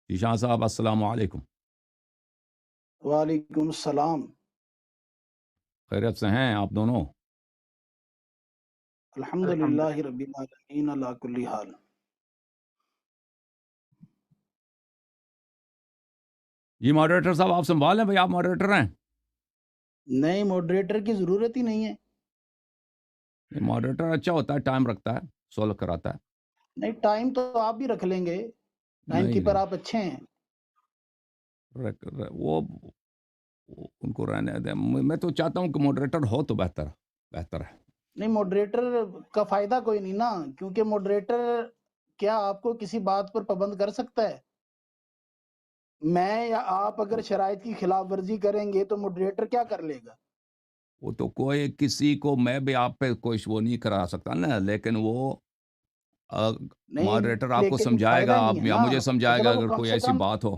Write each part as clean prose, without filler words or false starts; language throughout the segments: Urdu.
ذیشان صاحب السلام علیکم. وعلیکم السلام. خیریت سے ہیں آپ دونوں؟ الحمد للہ رب العالمین علی کل حال. جی ماڈریٹر صاحب آپ سنبھال لیں بھائی، آپ ماڈریٹر ہیں. نئے موڈریٹر کی ضرورت ہی نہیں ہے. ماڈریٹر اچھا ہوتا ہے، ٹائم رکھتا ہے، سولو کراتا ہے. نہیں، ٹائم تو آپ بھی رکھ لیں گے، ٹائم کیپر آپ اچھے ہیں. وہ ان کو رہنے دیں. میں تو چاہتا ہوں کہ ماڈریٹر ہو تو بہتر ہے. نہیں، موڈریٹر کا فائدہ کوئی نہیں نا، کیونکہ موڈریٹر کیا آپ کو کسی بات پر پابند کر سکتا ہے؟ میں یا آپ اگر شرائط کی خلاف ورزی کریں گے تو موڈریٹر کیا کر لے گا؟ وہ تو کوئی کسی کو، میں بھی آپ پہ کوئی وہ نہیں کرا سکتا نا، لیکن وہ نہیں، ماڈریٹر آپ کو لیکن سمجھائے فائدہ گا، نہیں آپ ہے یا نا. مجھے سمجھائے گا مطلب اگر کم کوئی سے ایسی کم، بات ہو.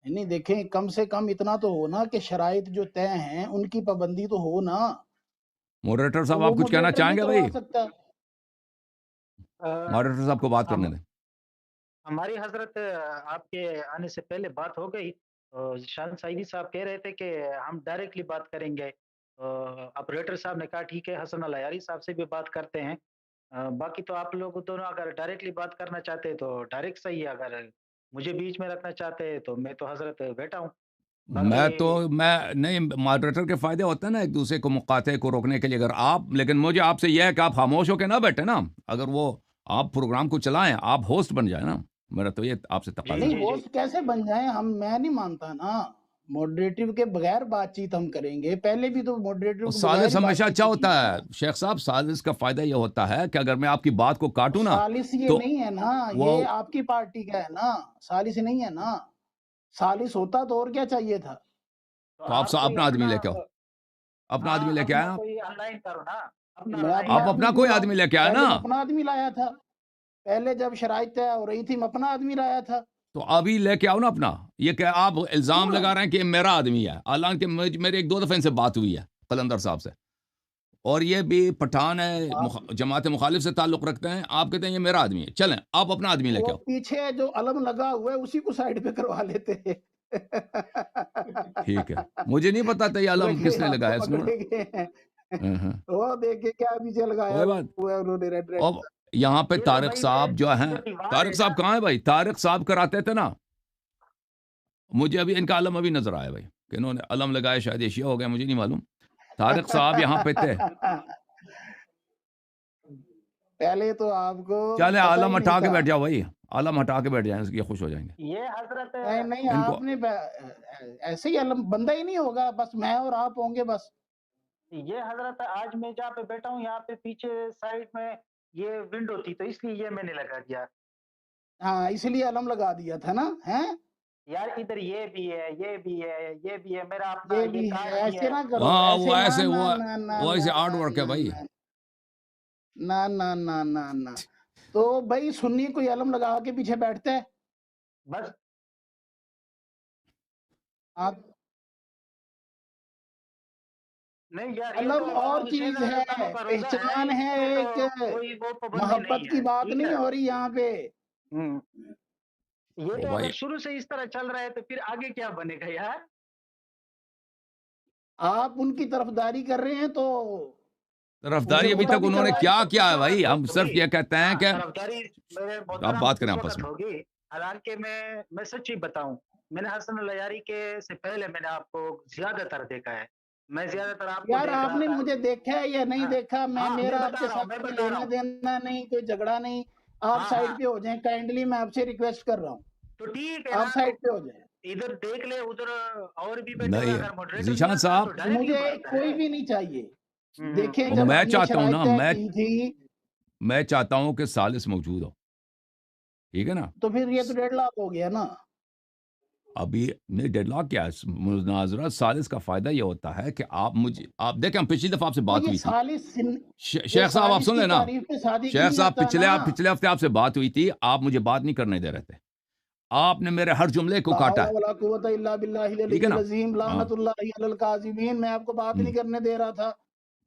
نہیں دیکھیں، کم سے کم اتنا تو ہو نا کہ شرائط جو طے ہیں ان کی پابندی تو ہو نا. ماڈریٹر تو صاحب وہ آپ کچھ کہنا موڈریٹر چاہیں نہیں گے بھائی؟ کروا سکتا. ماڈریٹر صاحب کو بات کرنے دیں. ہماری حضرت آپ کے آنے سے پہلے بات ہو گئی. شان سعیدی صاحب کہہ رہے تھے کہ ہم ڈائریکٹلی بات کریں گے. آپریٹر صاحب نے کہا ٹھیک ہے، حسن العیاری صاحب سے بھی بات کرتے ہیں. باقی تو آپ لوگ دونوں اگر ڈائریکٹلی بات کرنا چاہتے ہیں تو ڈائریکٹ صحیح ہے، اگر مجھے بیچ میں رکھنا چاہتے ہیں تو میں تو حضرت بیٹھا ہوں. میں نہیں، ماڈریٹر کے فائدے ہوتے ہیں نا ایک دوسرے کو مقاطعے کو روکنے کے لیے. اگر آپ، لیکن مجھے آپ سے یہ ہے کہ آپ خاموش ہو کے نہ بیٹھے نا. اگر وہ آپ پروگرام کو چلائیں، آپ ہوسٹ بن جائیں نا. میرا تو یہ آپ سے تقاضا ہے. نہیں، ہوسٹ کیسے بن جائیں میں نہیں مانتا نا. موڈریٹر کے بغیر بات چیت ہم کریں گے. پہلے بھی تو موڈریٹر کے بغیر سالس ہی ہمیشہ بات چیت اچھا کی ہوتا تھی. ہے شیخ صاحب. سالس کا فائدہ یہ ہوتا ہے کہ اگر میں آپ کی بات کو کاٹوں نا سالس یہ تو نہیں ہے نا، وہ یہ آپ کی پارٹی کا ہے نا، سالس نہیں ہے نا. سالس ہوتا تو اور کیا چاہیے تھا؟ تو آپ اپنا آدمی لے کے آؤ. اپنا آدمی لے کے آئے آپ. کوئی آن لائن کرو نا. میں اپنا آپ آدمی اپنا کیوں کوئی لاؤں؟ آدمی لے کے آئے پہلے نا. میں اپنا آدمی لایا تھا. پہلے جب شرائط طے ہو رہی تھی میں اپنا آدمی لایا تھا. تو ابھی لے کے آؤ نا اپنا. یہ کہ آپ الزام کیوں لگا لائیں؟ رہے ہیں کہ میرا آدمی ہے، حالانکہ میری ایک دو دفعہ ان سے بات ہوئی ہے قلندر صاحب سے، اور یہ بھی پٹھان ہے، جماعت مخالف سے تعلق رکھتے ہیں. آپ کہتے ہیں یہ میرا آدمی ہے. چلیں آپ اپنا آدمی لے کے وہ آؤ. پیچھے جو علم لگا ہوا ہے اسی کو سائڈ پہ کروا لیتے ہیں. ٹھیک ہے، مجھے نہیں پتا تھا یہ علم کس نے آپ کو لگایا اس نے. پکڑے گئے ہیں. وہ دیکھیں کیا پیچھے لگایا کوئی بات. ہوا ہے انہوں نے ریڈ ریڈ. اب یہاں پہ طارق صاحب جو ہیں، طارق صاحب کہاں ہیں بھائی؟ طارق صاحب کراتے تھے نا. مجھے ابھی ان کا علم ابھی نظر آیا بھائی کہ انہوں نے علم لگایا، شاید یہ شیعہ ہو گیا، مجھے نہیں معلوم. طارق صاحب یہاں پہ تھے. پہلے تو آپ کو چلے پتہ عالم ہی نہیں ہٹا کے تھا. بیٹھ جاؤ بھائی، عالم ہٹا کے بیٹھ جائیں، اس کے خوش ہو جائیں گے. یہ حضرت نہیں ان کو آپ نے ایسے ہی علم بندہ ہی نہیں ہوگا، بس میں اور آپ ہوں گے بس. یہ حضرت آج میں جہاں پہ بیٹھا ہوں یہاں پہ پیچھے سائڈ میں یہ ونڈو تھی تو اس لیے یہ میں نے لگا دیا. ہاں، اس لیے علم لگا دیا تھا نا. ہیں یار ادھر یہ بھی ہے، یہ بھی ہے، یہ بھی ہے، میرا اپنا یہ یہ بھی ہے، کارڈ بھی ایسے ہے. نہ کرو، ہاں ایسے وہ نہ ایسے نہ وہ نہ نہ وہ ایسے آرٹ نہ ورک ہے نہ بھائی. نہ نہ نہ نہ نہ. تو بھائی سنی کوئی علم لگا کے پیچھے بیٹھتا ہے؟ بس آپ نہیں یار، یہ علم تو اور امام حسین چیز رضی ہے، اللہ عنہ کا روزہ ہے، پہچان اس ہے میں تو ایک. کوئی وہ پابندی محبت نہیں کی ہے. بات ٹھیک نہیں ہے. ہو رہی یہاں پہ. یہ او تو بھائی اگر شروع سے اس طرح چل رہا ہے تو پھر آگے کیا بنے گا یار؟ آپ ان کی طرفداری کر رہے ہیں تو طرفداری ابھی تک بھی انہوں نے کروائیں. کیا کیا ہے بھائی؟ ہم صرف یہ کہتے ہیں کہ طرفداری میرے آپ محترم بات کریں اس آپس وقت میں. ہوگی، حالانکہ میں سچی بتاؤں، میں نے حسن العیاری کے سے پہلے میں نے آپ کو زیادہ تر دیکھا ہے. میں زیادہ تر آپ کو یار دیکھ آپ رہا نے تھا. مجھے دیکھا ہے یا نہیں دیکھا، ہاں میرا آپ بتا کے رہا ہوں، ساتھ میں کوئی بتا رہا لینا ہوں. دینا نہیں، کوئی جھگڑا نہیں. آپ سائڈ پہ ہو جائیں کائنڈلی، میں آپ سے ریکویسٹ کر رہا ہوں. تو ٹھیک ہے آپ نا، تو سائڈ پہ ہو جائیں. ادھر دیکھ لے، ادھر اور بھی بیٹھے ہوئے، نہیں اگر ماڈریٹر ذیشان ملتا ہے صاحب، تو ڈائریکٹلی مجھے بات کوئی کرے. بھی نہیں چاہیے. دیکھیں اور جب میں ہم نے چاہتا ہوں شرائط نا، طے کی تھی میں چاہتا ہوں کہ سالس موجود ہو. ٹھیک ہے نا. تو پھر یہ تو 1.5 لاکھ ہو گیا نا. ابھی نہیں ڈیڈ لاک کیا ہے مناظرہ. سالس کا فائدہ یہ ہوتا ہے کہ آپ دیکھیں، ہم پچھلی دفعہ آپ سے وہ بات یہ ہوئی تھی. سالس یہ شیخ صاحب آپ سالس سن کی لینا. تعریف پہ شادی شیخ نہیں صاحب آتا نا. پچھلے ہفتے آپ سے بات ہوئی تھی، آپ مجھے بات نہیں کرنے دے رہے تھے. آپ نے میرے ہر جملے کو لا حول کاٹا ہے. ولا قوت الا باللہ ٹھیک العلی ہے نا. العظیم ہاں لعنت اللہ علی الکاذبین. میں آپ کو بات نہیں کرنے دے رہا تھا.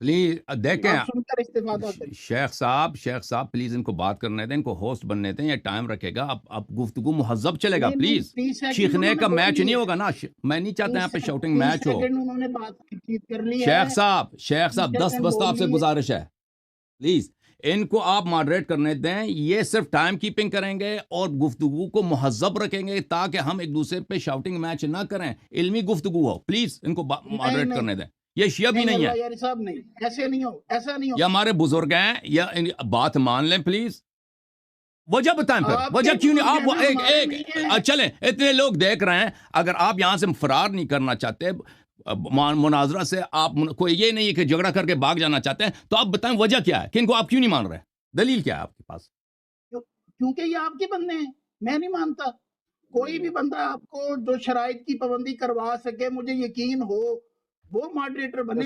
پلیز دیکھیں آپ سن کر استفادہ کریں. شیخ صاحب پلیز ان کو بات کرنے دیں، ان کو ہوسٹ بننے دیں، یہ ٹائم رکھے گا، اب گفتگو مہذب چلے گا. نہیں پلیز 30 سیکنڈ چیخنے انہوں کا نے بول میچ نہیں لیے. ہوگا نا. میں نہیں چاہتا یہاں پہ شاؤٹنگ 30 میچ ہو. سیکنڈ انہوں نے بات چیت کر لی ہے. شیخ صاحب 10 سیکنڈ بس تو آپ سے بول لیے. گزارش ہے، پلیز ان کو آپ ماڈریٹ کرنے دیں. یہ صرف ٹائم کیپنگ کریں گے اور گفتگو کو مہذب رکھیں گے تاکہ ہم ایک دوسرے پہ شاؤٹنگ میچ نہ کریں، علمی گفتگو ہو. پلیز ان کو ماڈریٹ کرنے دیں. یہ شیعہ بھی نہیں ہے، اللہ یاری صاحب نہیں، ایسے نہیں ہو، ایسا نہیں ہو. یہ ہمارے بزرگ ہیں، یا بات مان لیں پلیز. وجہ بتائیں پھر، آپ وجہ کے کیوں نہیں؟ بزرگ آپ ہیں، ہمارے نہیں ہیں. چلیں، اتنے لوگ دیکھ رہے ہیں، اگر آپ یہاں سے فرار نہیں کرنا چاہتے مناظرہ سے، آپ کوئی یہ نہیں ہے کہ جھگڑا کر کے بھاگ جانا چاہتے ہیں، تو آپ بتائیں وجہ کیا ہے کہ ان کو آپ کیوں نہیں مان رہے؟ دلیل کیا ہے آپ کے پاس؟ کیونکہ یہ آپ کے بندے ہیں، میں نہیں مانتا. کوئی بھی بندہ آپ کو جو شرائط کی پابندی کروا سکے، مجھے یقین ہو، وہ ماڈریٹر بنے.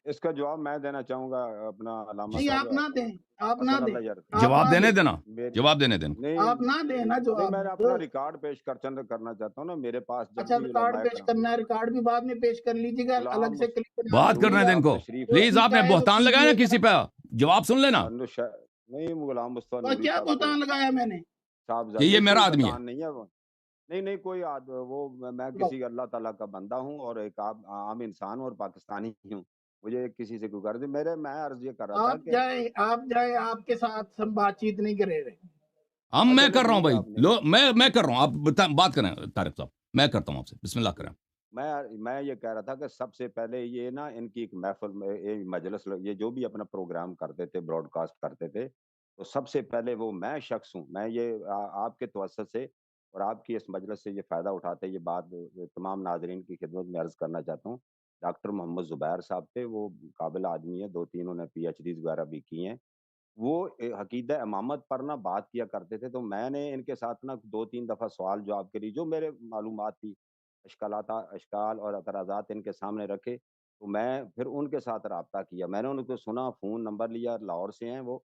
اس کا جواب میں دینا چاہوں گا اپنا علامہ نہیں، صاحب. آپ نہ دیں، آپ نہ دیں. جواب دینے دینا، جواب دینے دینا. آپ نہ دیں نا نہیں، جواب. میں اپنا ریکارڈ پیش کرنا چاہتا ہوں نا. میرے پاس جب اچھا، بھی ریکارڈ علماء پیش کرنا ہے، ریکارڈ بھی بعد میں پیش کر لیجیے گا. الگ سے کلپ بات کرنے دیں ان کو پلیز. آپ نے بہتان لگایا نا کسی پہ، جواب سن لینا. نہیں، غلام مصطفیٰ اور نوری کیا صاحب بہتان لگایا میں نے؟ صاحب کہ یہ میرا آدمی ہے. نہیں ہے وہ، نہیں کوئی وہ میں کسی اللہ تعالیٰ کا بندہ ہوں اور ایک عام انسان اور پاکستانی ہوں. مجھے کسی سے کوئی غرض نہیں. میں عرض یہ کر رہا تھا کہ آپ جائیں، آپ کے ساتھ ہم بات چیت نہیں کرے رہے. میں کر رہا ہوں بھائی، میں کر رہا ہوں. آپ بات کریں طارق صاحب، میں کرتا ہوں آپ سے. بسم اللہ کریں. میں یہ کہہ رہا تھا کہ سب سے پہلے یہ نا ان کی ایک محفل میں مجلس، یہ جو بھی اپنا پروگرام کرتے تھے، براڈ کاسٹ کرتے تھے، تو سب سے پہلے وہ میں شخص ہوں. میں یہ آپ کے توسط سے اور آپ کی اس مجلس سے یہ فائدہ اٹھاتے یہ بات تمام ناظرین کی خدمت میں عرض کرنا چاہتا ہوں. ڈاکٹر محمد زبیر صاحب تھے، وہ قابل آدمی ہے، 2-3 انہوں نے پی ایچ ڈیز وغیرہ بھی کی ہیں. وہ عقیدہ امامت پر نہ بات کیا کرتے تھے. تو میں نے ان کے ساتھ نہ 2-3 دفعہ سوال جواب کے لیے جو میرے معلومات تھی، اشکال اور اعتراضات ان کے سامنے رکھے. تو میں پھر ان کے ساتھ رابطہ کیا. میں نے ان کو سنا، فون نمبر لیا، لاہور سے ہیں وہ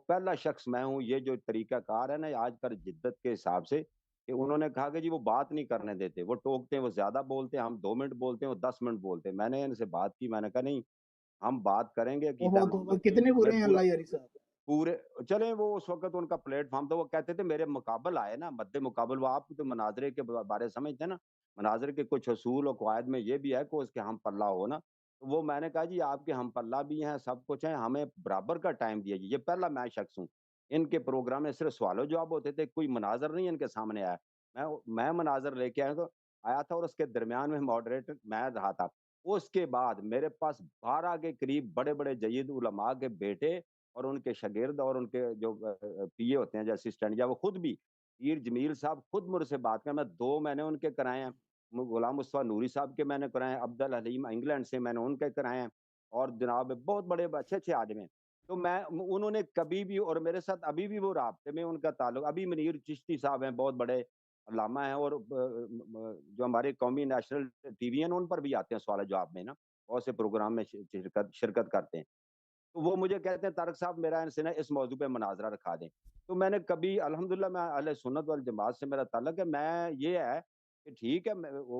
پہلا شخص میں ہوں. یہ جو طریقہ کار ہے نا آج کل جدت کے حساب سے، کہ انہوں نے کہا کہ جی وہ بات نہیں کرنے دیتے، وہ ٹوکتے ہیں، وہ زیادہ بولتے ہیں. ہم 2 منٹ بولتے ہیں، وہ 10 منٹ بولتے ہیں. میں نے ان سے بات کی، میں نے کہا نہیں، ہم بات کریں گے عقیدہ امامت پہ. کتنے برے ہیں اللہ یاری صاحب. پورے چلیں، وہ اس وقت ان کا پلیٹ فارم تھا. وہ کہتے تھے میرے مقابل آئے نا، مد مقابل. وہ آپ تو مناظرے کے بارے سمجھتے ہیں نا، مناظر کے کچھ اصول اور قواعد میں یہ بھی ہے کہ اس کے ہم پلہ ہو نا. تو وہ میں نے کہا جی آپ کے ہم پلہ بھی ہیں، سب کچھ ہیں، ہمیں برابر کا ٹائم دیا. یہ پہلا میں شخص ہوں. ان کے پروگرام میں صرف سوال و جواب ہوتے تھے، کوئی مناظر نہیں ان کے سامنے آیا. میں مناظر لے کے آیا تھا اور اس کے درمیان میں ماڈریٹر میں رہا تھا. اس کے بعد میرے پاس 12 کے قریب بڑے بڑے جید علماء کے بیٹے اور ان کے شاگرد اور ان کے جو پی اے ہوتے ہیں جو اسسٹنٹ، یا وہ خود بھی پیر جمیل صاحب خود مجھ سے بات کریں. 2 میں نے ان کے کرائے ہیں. غلام مصطفیٰ نوری صاحب کے میں نے کرائے ہیں. عبد الحلیم انگلینڈ سے میں نے ان کے کرائے ہیں. اور جناب بہت بڑے اچھے آدمی ہیں. تو انہوں نے کبھی بھی، اور میرے ساتھ ابھی بھی وہ رابطے میں ان کا تعلق. ابھی منیر چشتی صاحب ہیں، بہت بڑے علامہ ہیں، اور جو ہمارے قومی نیشنل ٹی وی ہیں ان پر بھی آتے ہیں سوال جواب میں نا، بہت سے پروگرام میں شرکت کرتے ہیں. تو وہ مجھے کہتے ہیں طارق صاحب میرا ان سے نا اس موضوع پہ مناظرہ رکھا دیں. تو میں نے کبھی، الحمدللہ میں اہل سنت والجماعت سے میرا تعلق ہے. میں یہ ہے کہ ٹھیک ہے،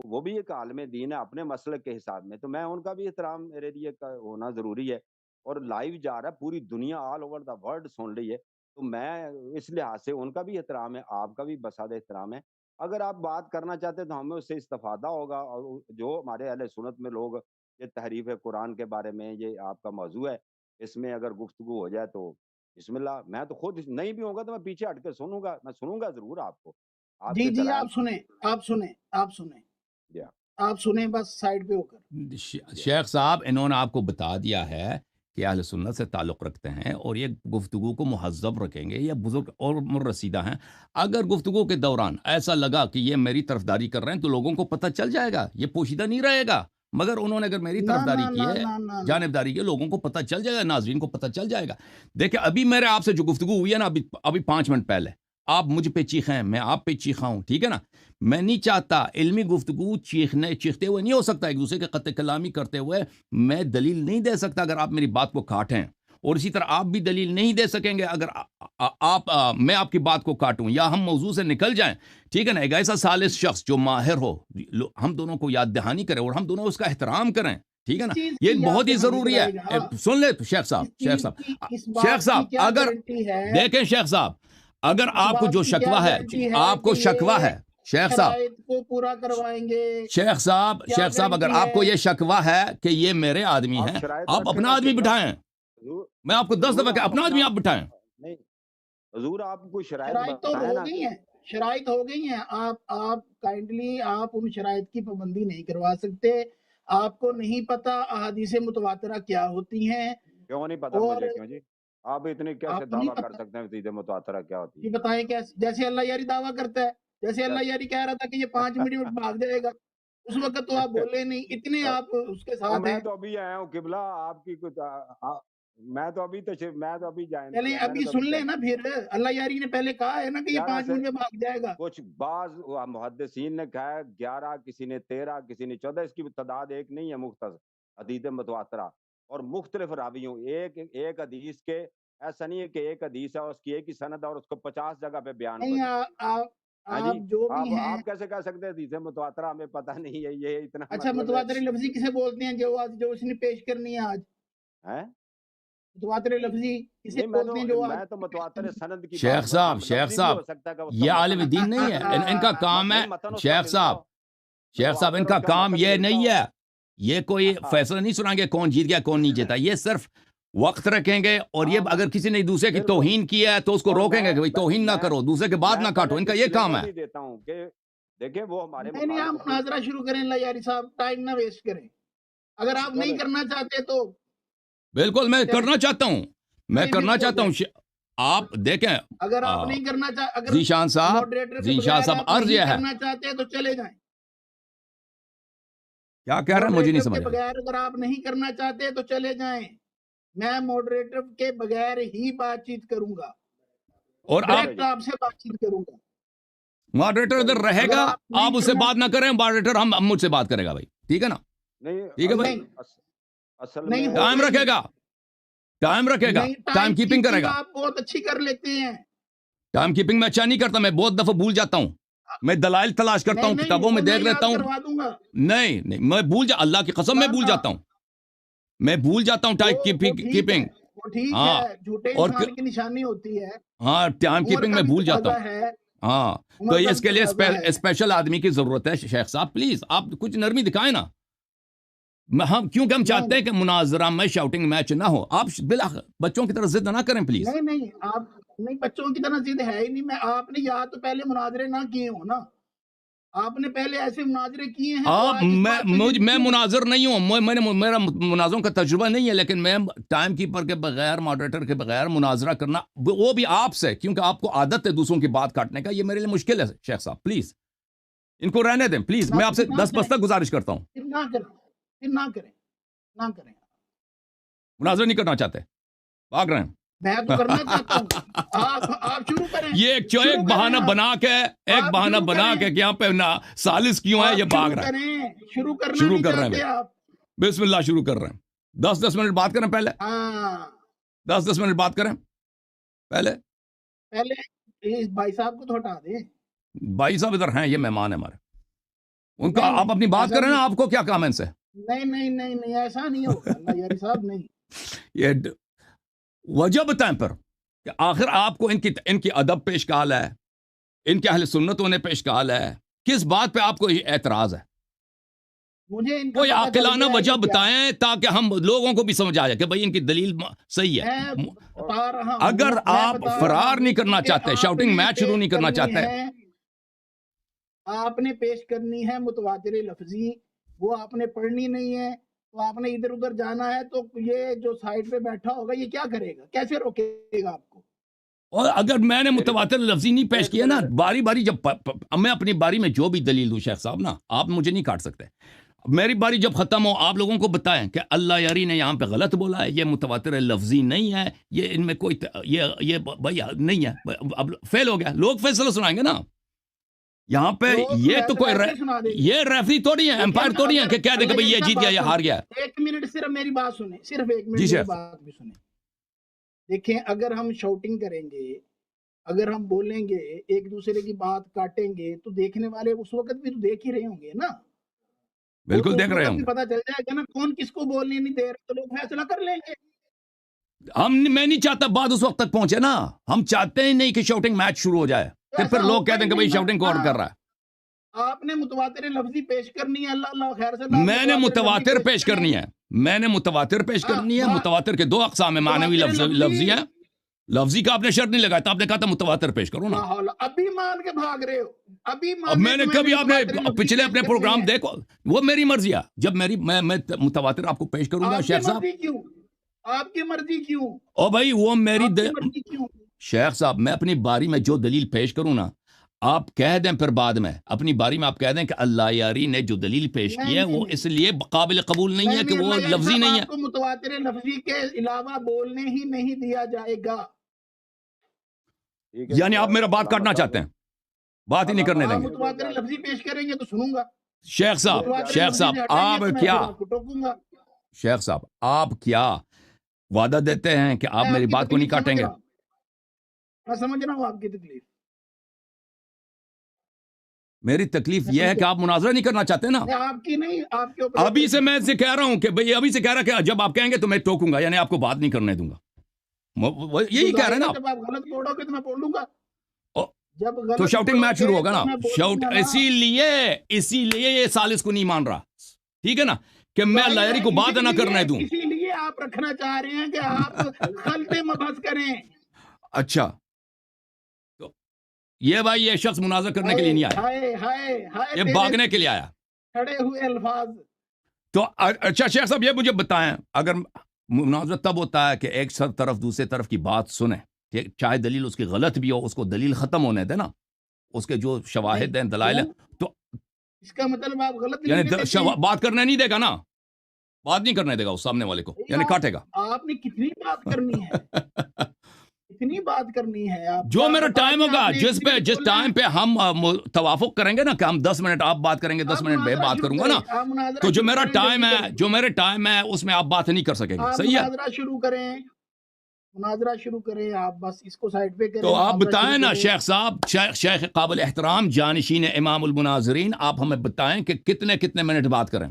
وہ بھی ایک عالم دین ہے اپنے مسلک کے حساب میں، تو میں ان کا بھی احترام میرے لیے ہونا ضروری ہے. اور لائیو جا رہا ہے، پوری دنیا آل اوور دا ورلڈ سن رہی ہے. تو میں اس لحاظ سے ان کا بھی احترام ہے، آپ کا بھی بسادہ احترام ہے. اگر آپ بات کرنا چاہتے ہیں تو ہمیں اس سے استفادہ ہوگا. اور جو ہمارے اہل سنت میں لوگ، یہ تحریف قرآن کے بارے میں یہ آپ کا موضوع ہے، اس میں اگر گفتگو ہو جائے تو بسم اللہ. میں تو خود نہیں بھی ہوں گا تو میں پیچھے ہٹ کے سنوں گا، میں سنوں گا ضرور آپ کو. جی آپ سنیں بس سائڈ پہ ہو کر. شیخ صاحب انہوں نے آپ کو بتا دیا ہے کہ اہل سنت سے تعلق رکھتے ہیں اور یہ گفتگو کو مہذب رکھیں گے. یہ بزرگ اور مرسیدہ ہیں. اگر گفتگو کے دوران ایسا لگا کہ یہ میری طرفداری کر رہے ہیں تو لوگوں کو پتہ چل جائے گا، یہ پوشیدہ نہیں رہے گا. مگر انہوں نے اگر میری طرفداری کی ہے، جانبداری کی، لوگوں کو پتہ چل جائے گا، ناظرین کو پتہ چل جائے گا. دیکھیں ابھی میرے آپ سے جو گفتگو ہوئی ہے نا، ابھی 5 منٹ پہلے، آپ مجھ پہ چیخیں، میں آپ پہ چیخا ہوں، ٹھیک ہے نا. میں نہیں چاہتا علمی گفتگو چیختے ہوئے نہیں ہو سکتا. ایک دوسرے کے قطع کلامی کرتے ہوئے میں دلیل نہیں دے سکتا اگر آپ میری بات کو کاٹیں، اور اسی طرح آپ بھی دلیل نہیں دے سکیں گے اگر میں آپ کی بات کو کاٹوں یا ہم موضوع سے نکل جائیں. ٹھیک ہے نا. ایک ایسا ثالث شخص جو ماہر ہو، ہم دونوں کو یاد دہانی کرے اور ہم دونوں اس کا احترام کریں. ٹھیک ہے نا, چیز یہ کی بہت ہی آپ ضروری ہے. کرائے گا سن لے شیخ صاحب, اس شیخ چیز صاحب, کی اس شیخ بات کی صاحب کیا اگر گارنٹی ہے دیکھیں شیخ صاحب, اگر اس آپ کو بات جو کی کیا شکوہ ہے, گارنٹی ہے آپ کو کہ شکوہ یہ ہے شیخ صاحب, شرائط کو پورا کروائیں گے؟ شیخ صاحب, کیا شیخ صاحب, اگر گارنٹی آپ کو ہے؟ یہ شکوہ ہے کہ یہ میرے آدمی آپ ہیں, شرائط آپ رکھیں اپنا نا آدمی قبلہ. بٹھائیں. حضور میں آپ کو 10 حضور دفعہ کہ آپ اپنا آدمی اپنا آپ بٹھائیں. نہیں حضور آپ کوئی شرائط شرائط تو بتائیں ہو نا. گئی ہیں, شرائط ہو گئی ہیں. آپ کائنڈلی آپ ان شرائط کی پابندی نہیں کروا سکتے. آپ کو نہیں پتا احادیث متواترہ کیا ہوتی ہیں, کیوں نہیں پتا اور مجھے, کیوں جی آپ اتنی کیسے آپ کو نہیں دعویٰ کر پتا. سکتے ہیں حدیث متواترہ کیا ہوتی یہ ہے؟ بتائیں کیسے؟ جیسے اللہ یاری دعویٰ کرتا ہے, جیسے اللہ یاری کہہ رہا تھا کہ یہ 5 منٹ میں بھاگ جائے گا, اس وقت تو آپ بولے نہیں, اتنے آپ اس کے اور ساتھ میں ہیں. تو ابھی آیا ہوں قبلہ, آپ کی کچھ میں تو ابھی جوائن پہلے کیا, میں نے ابھی تو سن ابھی لیں نا, پھر اللہ یاری نے پہلے کہا ہے نا کہ یہ 11 5 سے منٹ میں بھاگ جائے گا. کچھ بعض محدثین نے کہا ہے 11, کسی نے 13, کسی نے 14, اس کی تعداد ایک نہیں ہے مختصر حدیث متواترہ, اور مختلف راویوں, ایک حدیث کے ایسا نہیں ہے کہ ایک حدیث ہے اس کی ایک ہی سند اور اس کو 50 جگہ پہ بیان نہیں, کر دیں. ہاں آپ جی, جو بھی ہیں. آپ کیسے کہہ سکتے ہیں حدیث متواترہ ہمیں پتہ نہیں ہے, یہ اتنا اچھا, مطلب ہے. متواتر لفظی کسے بولتے ہیں جو اس نے پیش کرنی ہے آج؟ ہیں متواتر لفظی کسے نہیں, بولتے ہیں جو آج میں تو متواتر سند کی شیخ بات, صاحب, شیخ لفظی بھی صاحب, ہو سکتا ہے کہ یہ اس کا عالم متن دین نہیں ہے, ان کا کام ہے نہیں, متن اس کا شیخ ملتا صاحب, ہو, شیخ صاحب, ان متواتر کا اس کا کام متن یہ ملتا نہیں ہو. ہے, یہ کوئی فیصلہ نہیں سنائیں گے کون جیت گیا کون نہیں جیتا, یہ صرف وقت رکھیں گے, اور یہ ہاں, اگر کسی نے دوسرے کی بالکل. توہین کی ہے تو اس کو اور روکیں گے کہ بھائی توہین نہ کرو, دوسرے کے بات میں نہ کاٹو, پہلے ان کا یہ کام ڈسکلیمر ہے. بھی دیتا ہوں کہ دیکھیں وہ ہمارے نہیں, آپ مخالف مناظرہ شروع کریں اللہ یاری صاحب, ٹائم نہ ویسٹ کریں. اگر آپ نہیں کرنا چاہتے تو بالکل میں چلیں, کرنا چاہتا ہوں, میں نہیں کرنا پھر چاہتا ہوں. آپ دیکھیں, اگر آپ نہیں کرنا چاہتے, اگر ذیشان صاحب, ماڈریٹر کے ذیشان بغیر صاحب, آپ عرض نہیں یہ ہے, کرنا چاہتے تو چلے جائیں. کیا کہہ رہے ہیں مجھے نہیں ماڈریٹر کے سمجھ آیا. بغیر اگر آپ نہیں کرنا چاہتے تو چلے جائیں, میں ماڈریٹر کے بغیر ہی بات چیت کروں گا, اور آپ ڈائریکٹ آپ سے بات چیت کروں گا. ماڈریٹر ادھر رہے اگر گا, آپ نہیں آپ اس سے کرنا, بات نہ کریں, ماڈریٹر ہم مجھ سے بات کرے گا بھائی, ٹھیک ہے نا, نہیں, ٹھیک ہے بھائی, نہیں اصل نہیں میں ٹائم ہوگا ہی رکھے گا, ٹائم رکھے گا, نہیں. ٹائم کیپنگ کرے گا. آپ بہت اچھی کر لیتے ہیں. ٹائم کیپنگ میں اچھا نہیں کرتا, میں بہت دفعہ بھول جاتا ہوں, میں دلائل تلاش کرتا ہوں, نہیں کتابوں میں وہ دیکھ لیتا یاد ہوں. کروا دوں گا. نہیں نہیں, میں بھول اللہ کی قسم میں بھول جاتا ہوں, میں بھول جاتا ہوں ٹائم وہ ٹھیک ہے, کیپنگ. وہ ٹھیک ہاں, ہے, جھوٹے اور انسان کی نشانی ہوتی ہے. ہاں, ٹائم عمر کیپنگ کا میں بھی بھول جاتا تقاضا ہوں. ہے, ہاں, تو عمر کا اس بھی کے لیے تقاضا ہے. اسپیشل آدمی کی ضرورت ہے. شیخ صاحب پلیز آپ کچھ نرمی دکھائیں نا, ہم کیونکہ ہم چاہتے ہیں کہ مناظرہ میں شاؤٹنگ میچ نہ ہو. آپ بالآخر بچوں کی طرح ضد نہ کریں پلیز. نہیں, آپ نہیں, بچوں کی طرح ضد ہے ہی نہیں. میں آپ نے یا تو پہلے مناظرے نہ کیے ہوں نا, آپ نے پہلے ایسے مناظرے کیے ہیں تو آج اس بات پہ ضد میں کیوں؟ مناظر نہیں ہوں, میرا مناظروں کا تجربہ نہیں ہے, لیکن میں ٹائم کیپر کے بغیر, ماڈریٹر کے بغیر مناظرہ کرنا, وہ بھی آپ سے, کیونکہ آپ کو عادت ہے دوسروں کی بات کاٹنے کا, یہ میرے لیے مشکل ہے. شیخ صاحب پلیز ان کو رہنے دیں پلیز, میں آپ سے 10 بستہ گزارش کرتا ہوں. پھر نہ کریں, پھر نہ کریں, نہ کریں. مناظر نہیں کرنا چاہتے, بھاگ رہے ہیں. میں تو کرنا چاہتا ہوں. آپ شروع کریں. یہ ایک بہانہ بنا کے, ایک بہانہ بنا کے کہ یہاں پہ سالس کیوں ہے, یہ بھاگ رہا ہے. شروع کرنا شروع نہیں کر رہے ہیں چاہتے بھائی, آپ. بسم اللہ شروع کر رہے ہیں. 10 منٹ بات کریں پہلے, ہاں, 10 منٹ بات کریں پہلے. اس بھائی صاحب کو تو ہٹا دیں. بھائی صاحب ادھر ہیں, یہ مہمان ہے ہمارے, ان کا نہیں, آپ اپنی بات کریں نا, آپ کو کیا کام ہے ان سے. نہیں, ایسا نہیں ہوگا اللہ یاری صاحب, نہیں. یہ وجہ بتائیں پر کہ آخر آپ کو ان کی ادب پیش کال ہے, ان کے اہل سنتوں نے پیش کال ہے, کس بات پہ آپ کو یہ اعتراض ہے. مجھے ان کا کوئی پتہ چل عاقلانہ گیا ہے وجہ کہ کیا بتائیں تاکہ ہم لوگوں کو بھی سمجھ آ جائے کہ بھئی ان کی دلیل صحیح ہے. میں بتا رہا ہوں, اگر میں آپ بتا رہا فرار ہوں نہیں کرنا کہ چاہتے, آپ شاؤٹنگ نے میچ شروع نہیں پیش کرنا کرنی چاہتے, ہے, آپ نے پیش کرنی ہے متواتر لفظی, وہ آپ نے پڑھنی نہیں ہے, تو آپ نے ادھر ادھر جانا ہے, تو یہ جو سائڈ پہ بیٹھا ہوگا یہ کیا کرے گا, کیسے روکے گا آپ کو. اور اگر میں نے متواتر لفظی نہیں پیش کیا نا, باری باری جب میں اپنی باری میں جو بھی دلیل دوں شیخ صاحب نا, آپ مجھے نہیں کاٹ سکتے. میری باری جب ختم ہو, آپ لوگوں کو بتائیں کہ اللہ یاری نے یہاں پہ غلط بولا ہے, یہ متواتر لفظی نہیں ہے, یہ ان میں کوئی یہ بھائی نہیں ہے, اب فیل ہو گیا, لوگ فیصلہ سنائیں گے نا یہاں پہ. یہ تو کوئی یہ ریفری تھوڑی ہے, امپائر تھوڑی ہے کہ کہہ دے کہ بھئی یہ جیت گیا, یہ ہار گیا. 1 منٹ صرف میری بات سنیں, صرف 1 منٹ میری بات بھی سنیں. دیکھیں, اگر ہم شاؤٹنگ کریں گے, اگر ہم بولیں گے, ایک دوسرے کی بات کاٹیں گے, تو دیکھنے والے اس وقت بھی تو دیکھ ہی رہے ہوں گے نا. بالکل دیکھ رہے تب ہوں بھی پتا چل جائے گا نا کون کس کو بولنے نہیں دے رہے، تو لوگ فیصلہ کر لیں گے. میں نہیں چاہتا بات اس وقت تک پہنچے نا. ہم چاہتے ہی نہیں کہ شاؤٹنگ میچ شروع ہو جائے کہ پھر لوگ کہتے ہیں کہ بھائی شاؤٹنگ کون کر رہا ہے. آپ نے متواتر لفظی پیش کرنی ہے. اللہ اللہ خیر سے میں نے متواتر پیش کرنی ہے. میں نے متواتر پیش کرنی ہے. متواتر کے دو اقسام ہیں، معنوی لفظی ہے. لفظی کا آپ نے شرط نہیں لگایا تھا، آپ نے کہا تھا متواتر پیش کرو نا. ابھی مان کے بھاگ رہے ہو. ابھی اب میں نے کبھی آپ نے پچھلے اپنے پروگرام دیکھو، وہ میری مرضی ہے. جب میں متواتر آپ کو پیش کروں گا شیخ صاحب. آپ کی مرضی کیوں؟ او بھائی وہ میری مرضی کیوں؟ شیخ صاحب میں اپنی باری میں جو دلیل پیش کروں نا، آپ کہہ دیں پھر بعد میں اپنی باری میں آپ کہہ دیں کہ اللہ یاری نے جو دلیل پیش کی ہے وہ اس لیے قابل قبول نہیں ہے کہ وہ لفظی نہیں ہے. آپ کو متواتر لفظی کے علاوہ بولنے ہی نہیں دیا جائے گا. یعنی آپ میرا بات کاٹنا چاہتے ہیں، بات ہی نہیں کرنے دیں گے. متواتر لفظی پیش کریں گے تو سنوں گا. شیخ صاحب آپ کیا شیخ صاحب آپ کیا وعدہ دیتے ہیں کہ آپ میری بات کو نہیں کاٹیں گے؟ میں سمجھ رہا ہوں آپ کی تکلیف. میری تکلیف یہ ہے کہ آپ مناظرہ نہیں کرنا چاہتے نا. آپ کی نہیں، آپ کے اوپر. ابھی سے میں سے کہہ رہا ہوں کہ بھئی ابھی سے کہہ رہا کہ جب آپ کہیں گے تو میں ٹوکوں گا، یعنی آپ کو بات نہیں کرنے دوں گا. یہی کہہ رہے ہیں نا. جب آپ غلط بولو گے تو میں بولوں گا. تو شاؤٹنگ میچ شروع ہوگا نا. اسی لیے یہ سالس کو نہیں مان رہا، ٹھیک ہے نا، کہ میں لائری کو بات نہ کرنے دوں. اسی لیے آپ رکھنا چاہ رہے ہیں کہ آپ خلط مبحث کریں. اچھا تو یہ بھائی یہ شخص مناظرہ کرنے کے لیے نہیں آیا، یہ بھاگنے کے لیے آیا. کھڑے ہوئے الفاظ. تو اچھا شیخ صاحب یہ مجھے بتائیں، اگر مناظرہ تب ہوتا ہے کہ ایک طرف دوسرے طرف کی بات سنیں، چاہے دلیل اس کی غلط بھی ہو، اس کو دلیل ختم ہونے دے نا، اس کے جو شواہد ہیں دلائل ہیں، تو اس کا مطلب آپ غلط یعنی بات کرنے نہیں دے گا نا، بات نہیں کرنے دے گا اس سامنے والے کو، یعنی کاٹے گا. آپ نے کتنی بات کرنی ہے، کتنی بات کرنی ہے آپ. جو میرا ٹائم ہوگا، جس ٹائم پہ ہم توافق کریں گے نا کہ ہم 10 منٹ آپ بات کریں گے، 10 منٹ میں بات کروں گا نا، تو جو میرا ٹائم ہے اس میں آپ بات نہیں کر سکیں گے. صحیح ہے. مناظرہ شروع کریں آپ، بس اس کو سائڈ پہ کریں. تو آپ بتائیں نا شیخ صاحب، شیخ قابل احترام جانشین امام المناظرین، آپ ہمیں بتائیں کہ کتنے منٹ بات کریں.